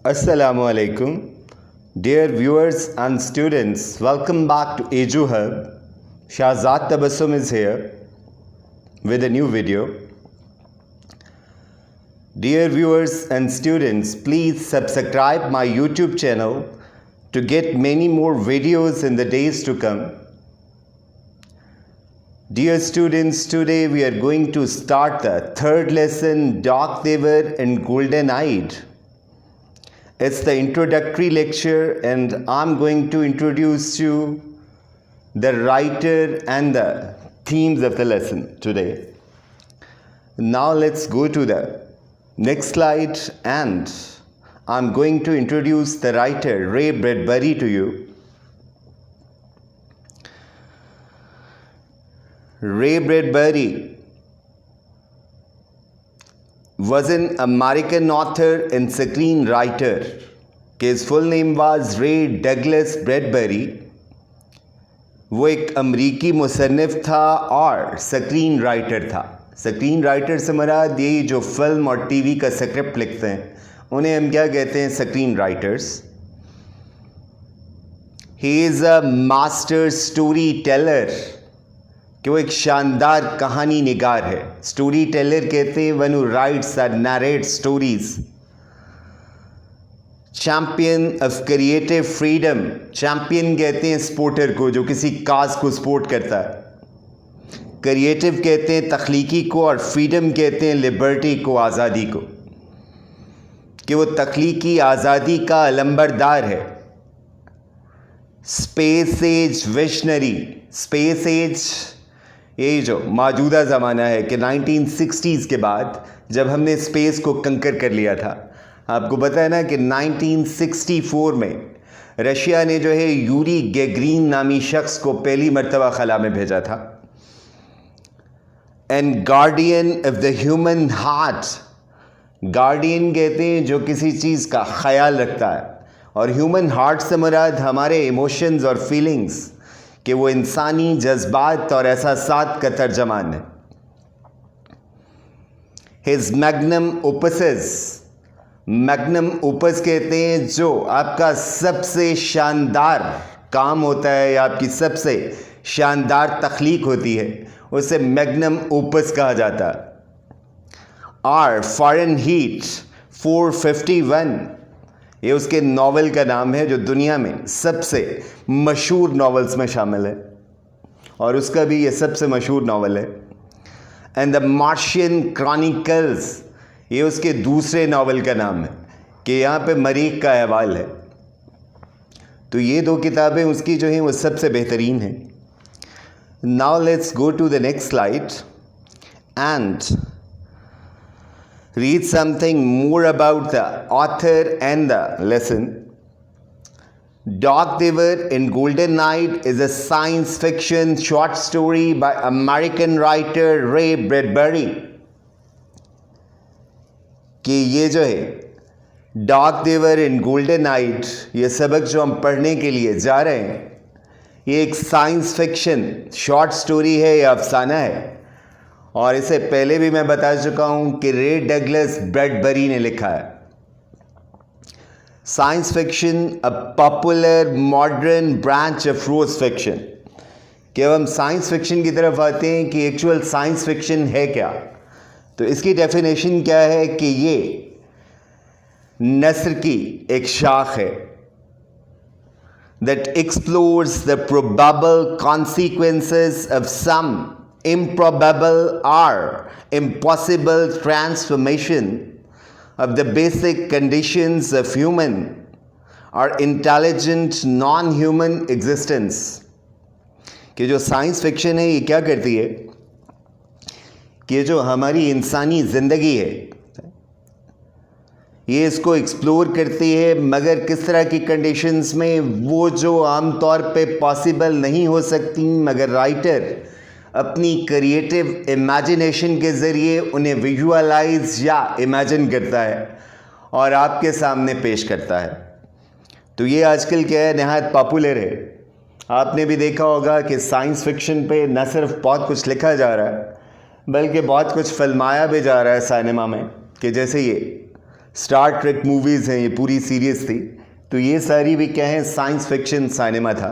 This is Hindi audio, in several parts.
Assalamu alaikum. Dear viewers and students, welcome back to Eju Hub. Shahzad Tabassum is here with a new video. Dear viewers and students, please subscribe my YouTube channel to get many more videos in the days to come. Dear students, today we are going to start the third lesson, Dark Devar and Golden Eyed. It's the introductory lecture and I'm going to introduce you the writer and the themes of the lesson today. Now let's go to the next slide and I'm going to introduce the writer Ray Bradbury to you. Ray Bradbury was an American author and screenwriter. His full name was Ray Douglas Bradbury. वो एक अमरीकी मुसन्निफ था और स्क्रीन था. स्क्रीन से मराद यही जो फिल्म और टीवी का स्क्रिप्ट लिखते हैं उन्हें हम क्या कहते हैं, screen writers. He is a master story teller, कि वो एक शानदार कहानी निगार है. स्टोरी टेलर कहते हैं वन हू राइट्स और narrate stories. Champion of creative freedom, champion कहते हैं सपोर्टर को जो किसी काज को सपोर्ट करता है. क्रिएटिव कहते हैं तख्लीकी को और फ्रीडम कहते हैं लिबर्टी को, आज़ादी को, कि वो तख्लीकी आज़ादी का अलंबरदार है. Space as visionary, space as ये जो मौजूदा ज़माना है कि 1960s के बाद जब हमने स्पेस को कंकर कर लिया था. आपको पता है ना कि 1964 में रशिया ने जो है यूरी गैगरीन नामी शख्स को पहली मर्तबा खला में भेजा था. And guardian of the human heart, guardian कहते हैं जो किसी चीज़ का ख्याल रखता है, और ह्यूमन हार्ट से मुराद हमारे इमोशंस और फीलिंग्स, कि वो इंसानी जज्बात और एहसासात का तर्जमान है. हिज मैग्नम ओपसेस, मैग्नम ओपस कहते हैं जो आपका सबसे शानदार काम होता है या आपकी सबसे शानदार तख्लीक होती है, उसे मैग्नम ओपस कहा जाता है. आर फ़ारेनहीट 451, ये उसके नावल का नाम है जो दुनिया में सबसे मशहूर नावल्स में शामिल है, और उसका भी ये सबसे मशहूर नावल है. एंड द मार्शियन क्रॉनिकल्स, ये उसके दूसरे नावल का नाम है, कि यहाँ पे मरीख का अहवाल है. तो ये दो किताबें उसकी जो हैं वो सबसे बेहतरीन हैं. Now let's go to the next slide and read something more about the author and the lesson. Dark Devar in Golden Night is a science fiction short story by American writer Ray Bradbury. कि ये जो है डार्क देवर इन गोल्डन नाइट, ये सबक जो हम पढ़ने के लिए जा रहे हैं, ये एक साइंस फिक्शन शॉर्ट स्टोरी है, ये अफसाना है. और इसे पहले भी मैं बता चुका हूं कि रे डगलस ब्रैडबरी ने लिखा है. Science fiction a popular modern branch of rose fiction. कि अब हम साइंस फिक्शन की तरफ आते हैं कि एक्चुअल साइंस फिक्शन है क्या. तो इसकी डेफिनेशन क्या है कि ये नस्र की एक शाख है that explores the probable consequences of some improbable or impossible transformation of the basic conditions of human or intelligent non-human existence. कि जो साइंस फिक्शन है ये क्या करती है कि जो हमारी इंसानी ज़िंदगी है ये इसको एक्सप्लोर करती है, मगर किस तरह की कंडीशंस में, वो जो आम तौर पे पॉसिबल नहीं हो सकती, मगर राइटर अपनी क्रिएटिव इमेजिनेशन के ज़रिए उन्हें विजुअलाइज या इमेजिन करता है और आपके सामने पेश करता है. तो ये आजकल क्या है, नहायत पॉपुलर है. आपने भी देखा होगा कि साइंस फिक्शन पे न सिर्फ बहुत कुछ लिखा जा रहा है बल्कि बहुत कुछ फिल्माया भी जा रहा है सिनेमा में, कि जैसे ये स्टार ट्रेक मूवीज़ हैं, ये पूरी सीरीज़ थी, तो ये सारी भी क्या है, साइंस फिक्शन सिनेमा था.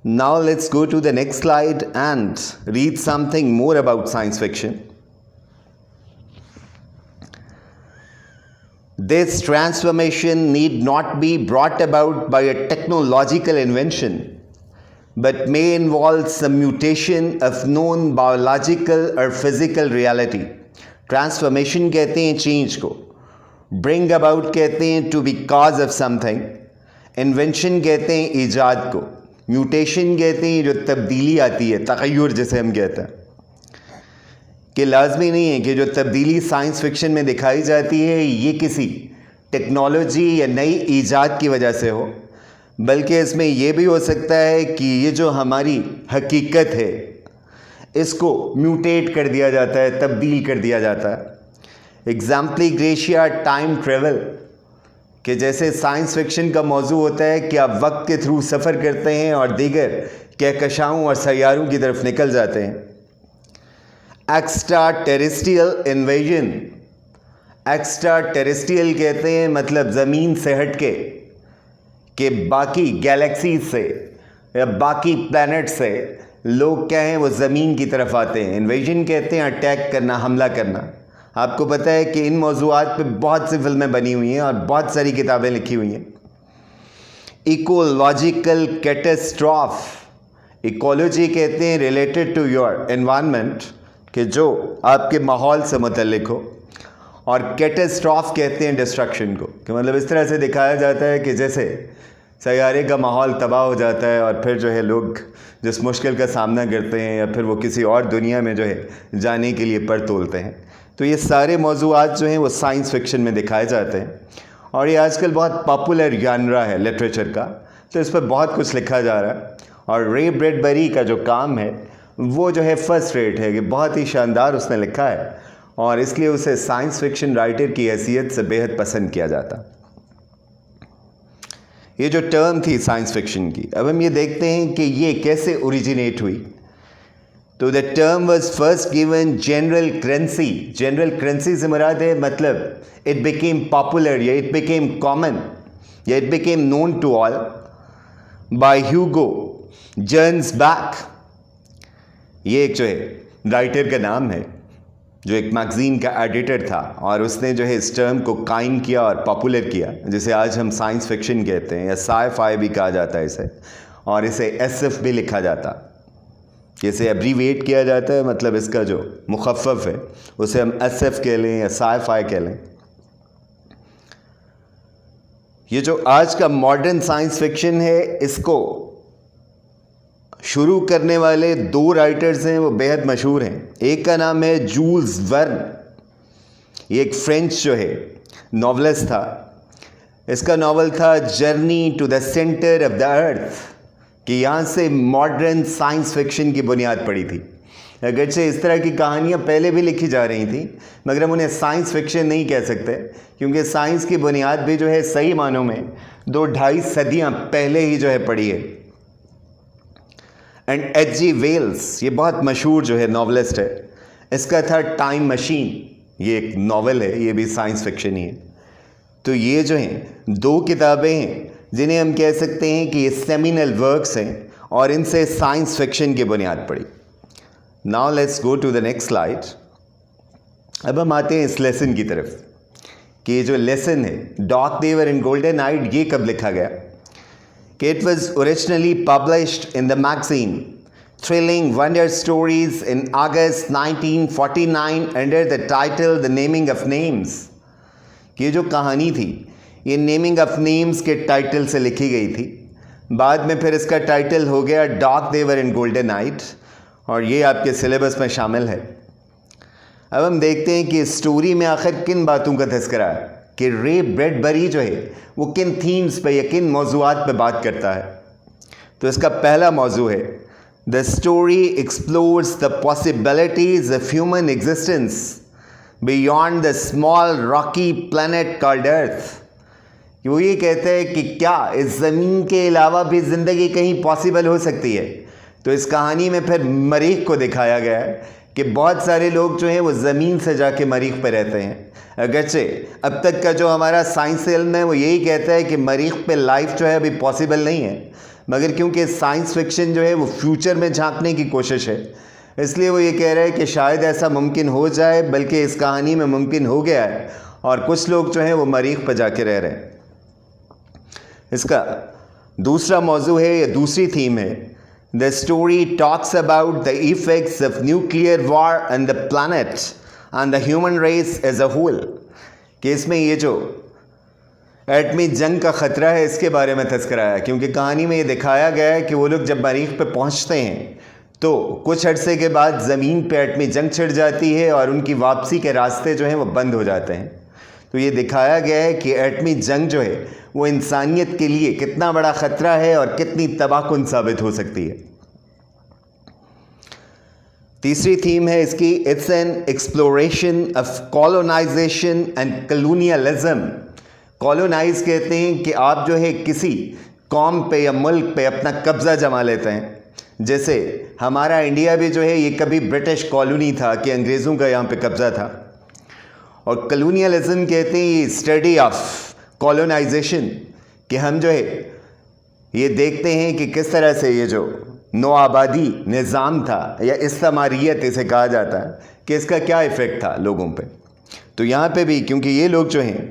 Now let's go to the next slide and read something more about science fiction. This transformation need not be brought about by a technological invention, but may involve some mutation of known biological or physical reality. Transformation कहते हैं change को, bring about कहते हैं to be cause of something, invention कहते हैं ईजाद को, mutation कहते हैं जो तब्दीली आती है, तग़य्युर जिसे हम कहते हैं, कि लाजमी नहीं है कि जो तब्दीली साइंस फिक्शन में दिखाई जाती है ये किसी टेक्नोलॉजी या नई ईजाद की वजह से हो, बल्कि इसमें यह भी हो सकता है कि ये जो हमारी हकीकत है इसको म्यूटेट कर दिया जाता है, तब्दील कर दिया जाता है. एग्जाम्पली ग्रेशिया टाइम ट्रेवल, कि जैसे साइंस फिक्शन का मौजू होता है कि आप वक्त के थ्रू सफ़र करते हैं और दीगर कहकशाओं और सैयारों की तरफ निकल जाते हैं. Extra terrestrial invasion, extra terrestrial कहते हैं मतलब ज़मीन से हटके कि बाकी गैलेक्सीज से या बाकी प्लैनेट से लोग क्या हैं वो ज़मीन की तरफ आते हैं. इन्वेजन कहते हैं अटैक करना, हमला करना. आपको पता है कि इन मौज़ूआत पे बहुत सी फिल्में बनी हुई हैं और बहुत सारी किताबें लिखी हुई हैं. इकोलॉजिकल कैटास्ट्रॉफ, इकोलॉजी कहते हैं रिलेटेड टू योर एनवायरनमेंट, कि जो आपके माहौल से मुतल्लिक हो, और कैटास्ट्रॉफ कहते हैं डिस्ट्रक्शन को, कि मतलब इस तरह से दिखाया जाता है कि जैसे सैयारे का माहौल तबाह हो जाता है और फिर जो है लोग जिस मुश्किल का सामना करते हैं या फिर वो किसी और दुनिया में जो है जाने के लिए पर तोलते हैं. तो ये सारे मौज़ूआत जो हैं वो साइंस फिक्शन में दिखाए जाते हैं और ये आजकल बहुत पॉपुलर जानरा है लिटरेचर का, तो इस पर बहुत कुछ लिखा जा रहा है. और रे ब्रैडबरी का जो काम है वो जो है फर्स्ट रेट है, कि बहुत ही शानदार उसने लिखा है और इसलिए उसे साइंस फिक्शन राइटर की हैसियत से बेहद पसंद किया जाता. ये जो टर्म थी साइंस फिक्शन की, अब हम ये देखते हैं कि ये कैसे ओरिजिनेट हुई. तो the term was first given general currency. General currency से मुराद है मतलब इट बिकेम पॉपुलर या इट बिकेम कॉमन या it became known to all by Hugo Gernsback. ये एक जो है राइटर का नाम है जो एक मैगज़ीन का एडिटर था और उसने जो है इस टर्म को कायम किया और पॉपुलर किया, जिसे आज हम साइंस फिक्शन कहते हैं या साई-फाई भी कहा जाता है इसे, और इसे एसएफ भी लिखा जाता, इसे एब्रीवेट किया जाता है, मतलब इसका जो मुखफ़फ़ है उसे हम एसएफ कह लें या साई-फाई कह लें. ये जो आज का मॉडर्न साइंस फिक्शन है इसको शुरू करने वाले दो राइटर्स हैं, वो बेहद मशहूर हैं. एक का नाम है जूल्स वर्न, ये एक फ्रेंच जो है नॉवलिस्ट था. इसका नावल था journey to the centre of the earth, कि यहाँ से मॉडर्न साइंस फिक्शन की बुनियाद पड़ी थी. अगरचे इस तरह की कहानियाँ पहले भी लिखी जा रही थी मगर हम उन्हें साइंस फिक्शन नहीं कह सकते, क्योंकि साइंस की बुनियाद भी जो है सही मानों में 2-2.5 सदियाँ पहले ही जो है पड़ी है. And H.G. वेल्स, ये बहुत मशहूर जो है नॉवलिस्ट है, इसका था टाइम मशीन. ये एक नावल है, ये भी साइंस फिक्शन ही है. तो ये जो हैं दो किताबें हैं जिन्हें हम कह सकते हैं कि ये सेमिनल वर्क्स हैं और इनसे साइंस फिक्शन की बुनियाद पड़ी. Now let's go to the next slide. अब हम आते हैं इस लेसन की तरफ कि ये जो लेसन है डॉक देवर इन गोल्डन नाइट, ये कब लिखा गया. It was originally published in the magazine Thrilling Wonder Stories in August 1949 under the title The Naming of Names. ये जो कहानी थी ये नेमिंग ऑफ नेम्स के टाइटल से लिखी गई थी. बाद में फिर इसका टाइटल हो गया डॉक देवर इन गोल्डन नाइट और ये आपके सिलेबस में शामिल है. अब हम देखते हैं कि स्टोरी में आखिर किन बातों का तज़किरा है, कि रे ब्रैडबरी जो है वो किन थीम्स पे या किन मौज़ूआत पे बात करता है. तो इसका पहला मौजू है the story explores the possibilities of human existence beyond the small Rocky planet called अर्थ. वो ये कहते हैं कि क्या इस ज़मीन के अलावा भी ज़िंदगी कहीं पॉसिबल हो सकती है. तो इस कहानी में फिर मरीख को दिखाया गया है कि बहुत सारे लोग जो हैं वो ज़मीन से जाके मरीख पर रहते हैं. अगरचे अब तक का जो हमारा साइंस इल्म है वो यही कहता है कि मरीख पे लाइफ जो है अभी पॉसिबल नहीं है, मगर क्योंकि साइंस फिक्शन जो है वो फ्यूचर में झांकने की कोशिश है, इसलिए वो ये कह रहे हैं कि शायद ऐसा मुमकिन हो जाए, बल्कि इस कहानी में मुमकिन हो गया है और कुछ लोग जो हैं वो मरीख पर जाके रह रहे हैं। इसका दूसरा मौजू है या दूसरी थीम है, the story talks about the effects of nuclear war on the planet and the human race as a whole, कि इसमें ये जो एटमी जंग का ख़तरा है इसके बारे में तज़किरा है, क्योंकि कहानी में ये दिखाया गया है कि वो लोग जब मरीख पे पहुंचते हैं तो कुछ अरसे के बाद ज़मीन पे एटमी जंग छिड़ जाती है और उनकी वापसी के रास्ते जो हैं वो बंद हो जाते हैं। तो ये दिखाया गया है कि एटमी जंग जो है वो इंसानियत के लिए कितना बड़ा ख़तरा है और कितनी तबाहकुन साबित हो सकती है। तीसरी थीम है इसकी, it's an exploration of colonisation and colonialism. Colonise कहते हैं कि आप जो है किसी कौम पे या मुल्क पे अपना कब्ज़ा जमा लेते हैं। जैसे हमारा इंडिया भी जो है ये कभी ब्रिटिश कॉलोनी था कि अंग्रेज़ों का यहाँ पे कब्ज़ा था। और कॉलोनियलिज्म कहते हैं ये स्टडी ऑफ कॉलोनाइजेशन, कि हम जो है ये देखते हैं कि किस तरह से ये जो नौआबादी निज़ाम था या इस्तेमारियत इसे कहा जाता है कि इसका क्या इफ़ेक्ट था लोगों पे। तो यहाँ पे भी क्योंकि ये लोग जो हैं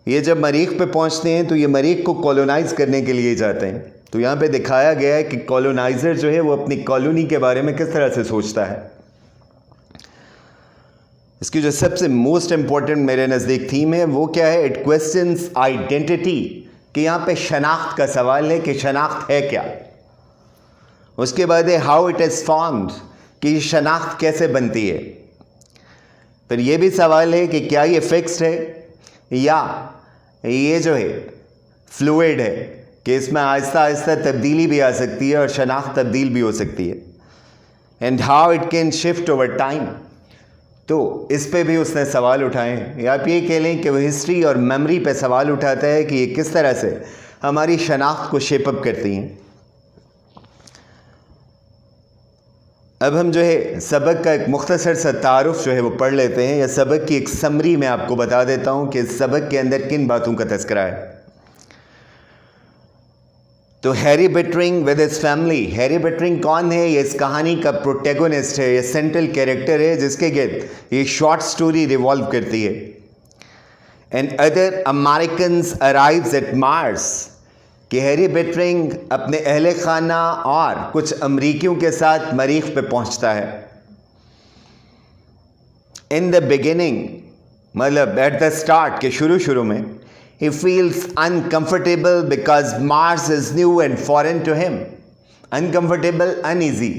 ये जब मरीख पे पहुँचते हैं तो ये मरीख को कॉलोनाइज़ करने के लिए जाते हैं। तो यहाँ पे दिखाया गया है कि कॉलोनाइज़र जो है वो अपनी कॉलोनी के बारे में किस तरह से सोचता है। इसकी जो सबसे मोस्ट इम्पॉर्टेंट मेरे नज़दीक थीम है वो क्या है, इट क्वेश्चंस आइडेंटिटी, कि यहाँ पे शनाख्त का सवाल है कि शनाख्त है क्या। उसके बाद है हाउ इट इज़ फॉर्म्ड, कि शनाख्त कैसे बनती है। फिर ये भी सवाल है कि क्या ये फिक्स्ड है या ये जो है फ्लूइड है, कि इसमें आहिस्ता आहिस्ता तब्दीली भी आ सकती है और शनाख्त तब्दील भी हो सकती है। And how it can shift over time, तो इस पे भी उसने सवाल उठाए हैं। या आप ये कह लें कि वो हिस्ट्री और मेमोरी पे सवाल उठाता है कि ये किस तरह से हमारी शनाख्त को शेपअप करती हैं। अब हम जो है सबक का एक मुख्तसर सा तारुफ जो है वो पढ़ लेते हैं, या सबक की एक समरी मैं आपको बता देता हूँ कि इस सबक के अंदर किन बातों का तज़किरा है। तो Harry Bittering with his family, Harry Bittering कौन है, ये इस कहानी का प्रोटैगनिस्ट है, ये सेंट्रल कैरेक्टर है जिसके गिर्द ये शॉर्ट स्टोरी रिवॉल्व करती है। And other Americans arrives eight Mars, कि हैरी बिटरिंग अपने अहले खाना और कुछ अमरीकियों के साथ मरीख पे पहुंचता है। इन द बिगिनिंग, मतलब एट द स्टार्ट के शुरू में, he feels uncomfortable because Mars is new and foreign to him. Uncomfortable, uneasy,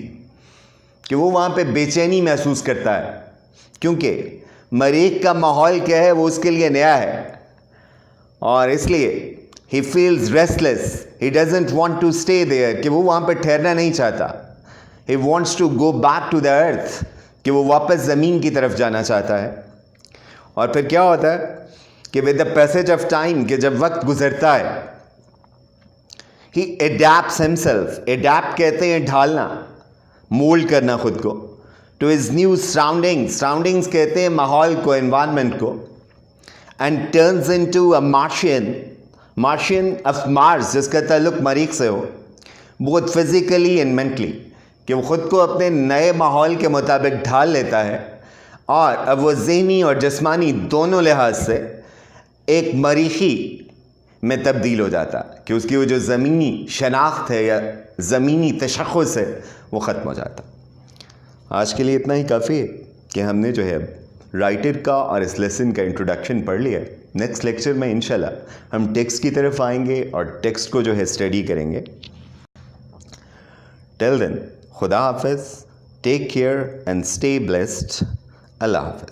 कि वो वहाँ पे बेचैनी महसूस करता है, क्योंकि मरीख का माहौल क्या है वो उसके लिए नया है और इसलिए he feels restless, he doesn't want to stay there, कि वो वहाँ पे ठहरना नहीं चाहता। he wants to go back to the earth, कि वो वापस ज़मीन की तरफ जाना चाहता है। और फिर क्या होता है कि with the passage of time, कि जब वक्त गुजरता है, ही एडैप्ट्स हिमसेल्फ, एडैप्ट कहते हैं ढालना, मोल्ड करना खुद को, to his new surroundings, surroundings कहते हैं माहौल को, एनवायरनमेंट को, and turns into a Martian, Martian of Mars, जिसका ताल्लुक मरीख से हो, बोथ फिजिकली एंड मेंटली, कि वो खुद को अपने नए माहौल के मुताबिक ढाल लेता है और अब वो ज़हनी और जिस्मानी दोनों लिहाज से एक मरीखी में तब्दील हो जाता, कि उसकी वो जो ज़मीनी शनाख्त है या ज़मीनी तशख़्ख़ुस है वो ख़त्म हो जाता। आज के लिए इतना ही काफ़ी है कि हमने जो है राइटर का और इस लेसन का इंट्रोडक्शन पढ़ लिया। नेक्स्ट लेक्चर में इंशाल्लाह हम टेक्स्ट की तरफ आएंगे और टेक्स्ट को जो है स्टडी करेंगे। टिल देन, खुदा हाफ़िज़, take care and stay blessed. अल्लाह हाफ़िज़।